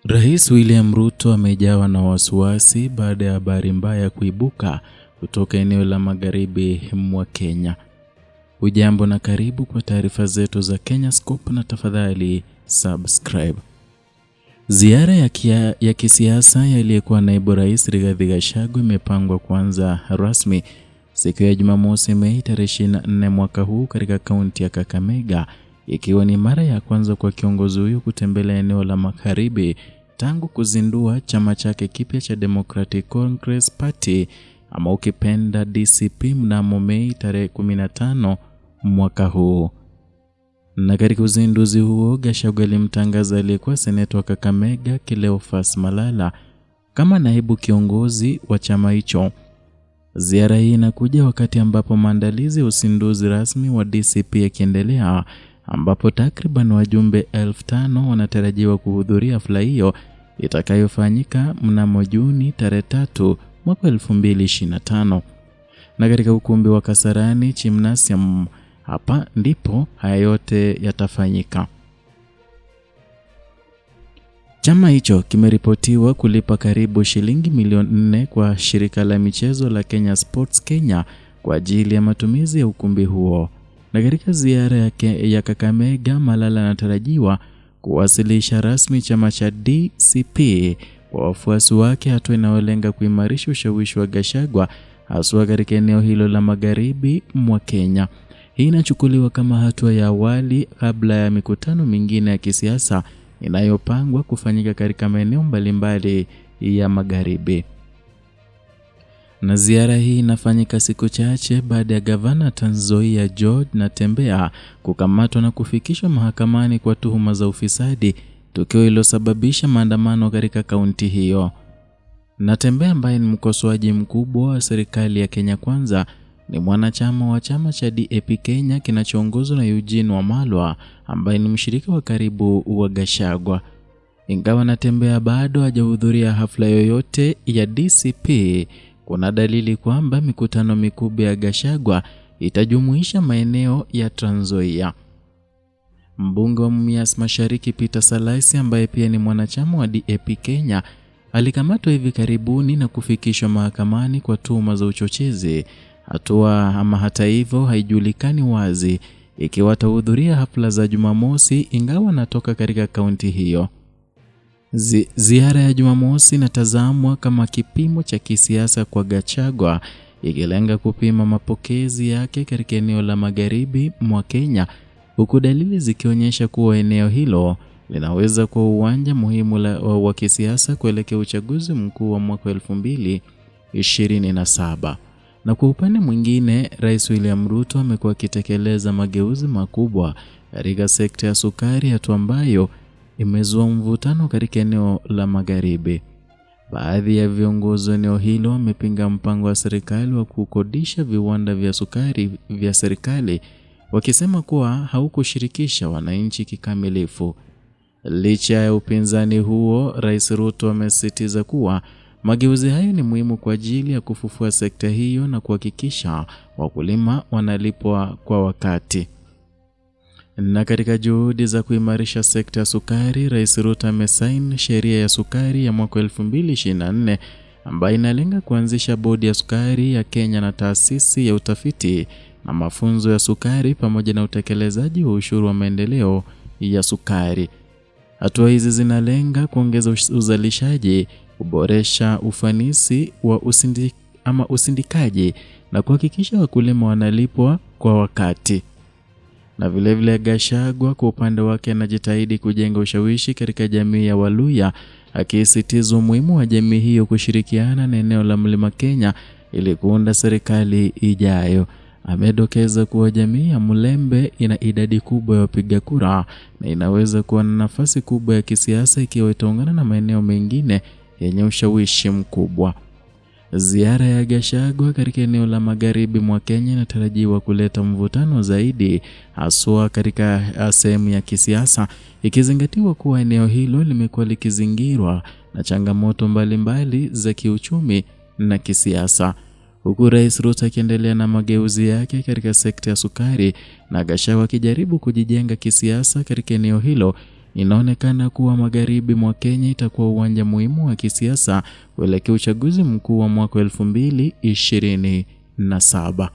Rais William Ruto amejawa na wasiwasi baada ya habari mbaya kuibuka kutoka eneo la magharibi mwa Kenya. Hujambo na karibu kwa taarifa zetu za Kenya Scoop na tafadhali subscribe. Ziara ya kisiasa ya aliyekuwa naibu rais Rigathi Gachagua imepangwa kuanza rasmi siku ya Jumamosi Mei 24 mwaka huu katika kaunti ya Kakamega, ikiwa ni mara ya kwanza kwa kiongozi huyo kutembelea eneo la magharibi tangu kuzindua chama chake kipya cha Democratic Congress Party ama ukipenda DCP mnamo Mei 15 mwaka huu. Na katika uzinduzi huo, Gachagua alimtangaza aliyekuwa seneta wa Kakamega Cleophas Malala kama naibu kiongozi wa chama hicho. Ziara hii inakuja wakati ambapo maandalizi ya uzinduzi rasmi wa DCP yakiendelea, ambapo takriban wajumbe 5,000 wanatarajiwa kuhudhuria hafla hiyo itakayofanyika mnamo Juni 3 mwaka 2025. Na katika ukumbi wa Kasarani Gymnasium, hapa ndipo haya yote yatafanyika. Chama hicho kimeripotiwa kulipa karibu shilingi milioni 4 kwa shirika la michezo la Kenya Sports Kenya kwa ajili ya matumizi ya ukumbi huo. Na katika ziara ya Kakamega, Malala anatarajiwa kuwasilisha rasmi chama cha DCP kwa wafuasi wake, hatua inayolenga kuimarisha ushawishi wa Gachagua haswa katika eneo hilo la magharibi mwa Kenya. Hii inachukuliwa kama hatua ya awali kabla ya mikutano mingine ya kisiasa inayopangwa kufanyika katika maeneo mbalimbali ya magharibi. Na ziara hii inafanyika siku chache baada ya gavana Trans Nzoia George Natembeya kukamatwa na kufikishwa mahakamani kwa tuhuma za ufisadi, tukio lililosababisha maandamano katika kaunti hiyo. Natembeya, ambaye ni mkosoaji mkubwa wa serikali ya Kenya Kwanza, ni mwanachama wa chama cha DAP Kenya kinachoongozwa na Eugene Wamalwa, ambaye ni mshirika wa karibu wa Gachagua. Ingawa Natembeya bado hajahudhuria hafla yoyote ya DCP, kuna dalili kwamba mikutano mikubwa ya Gachagua itajumuisha maeneo ya Trans Nzoia. Mbunge wa Mumias Mashariki Peter Salaisi, ambaye pia ni mwanachama wa DAP Kenya, alikamatwa hivi karibuni na kufikishwa mahakamani kwa tuhuma za uchochezi. Hata hivyo haijulikani wazi ikiwa atahudhuria hafla za Jumamosi, ingawa anatoka katika kaunti hiyo. Ziara ya Jumamosi inatazamwa kama kipimo cha kisiasa kwa Gachagua, ikilenga kupima mapokezi yake katika eneo la magharibi mwa Kenya, huku dalili zikionyesha kuwa eneo hilo linaweza kuwa uwanja muhimu wa kisiasa kuelekea uchaguzi mkuu wa mwaka 2027. Na kwa upande mwingine, Rais William Ruto amekuwa akitekeleza mageuzi makubwa katika sekta ya sukari, hatua ambayo imezua mvutano katika eneo la magharibi. Baadhi ya viongozi wa eneo hilo wamepinga mpango wa serikali wa kukodisha viwanda vya sukari vya serikali, wakisema kuwa haukushirikisha wananchi kikamilifu. Licha ya upinzani huo, Rais Ruto amesisitiza kuwa mageuzi hayo ni muhimu kwa ajili ya kufufua sekta hiyo na kuhakikisha wakulima wanalipwa kwa wakati. Na katika juhudi za kuimarisha sekta ya sukari, Rais Ruto amesaini sheria ya sukari ya mwaka 2024 ambayo inalenga kuanzisha bodi ya sukari ya Kenya na taasisi ya utafiti na mafunzo ya sukari pamoja na utekelezaji wa ushuru wa maendeleo ya sukari. Hatua hizi zinalenga kuongeza uzalishaji, kuboresha ufanisi wa usindikaji na kuhakikisha wakulima wanalipwa kwa wakati. Na vilevile Gachagua kwa upande wake anajitahidi kujenga ushawishi katika jamii ya Waluhya, akisisitiza umuhimu wa jamii hiyo kushirikiana na eneo la Mlima Kenya ili kuunda serikali ijayo. Amedokeza kuwa jamii ya Mlembe ina idadi kubwa ya wapiga kura na inaweza kuwa na nafasi kubwa ya kisiasa ikiwa itaungana na maeneo mengine yenye ushawishi mkubwa. Ziara ya Gachagua katika eneo la magharibi mwa Kenya inatarajiwa kuleta mvutano zaidi, haswa katika sehemu ya kisiasa, ikizingatiwa kuwa eneo hilo limekuwa likizingirwa na changamoto mbalimbali za kiuchumi na kisiasa. Huku Rais Ruto akiendelea na mageuzi yake katika sekta ya sukari na Gachagua akijaribu kujijenga kisiasa katika eneo hilo, Inaonekana kuwa magharibi mwa Kenya itakuwa uwanja muhimu wa kisiasa kuelekea uchaguzi mkuu wa mwaka 2027.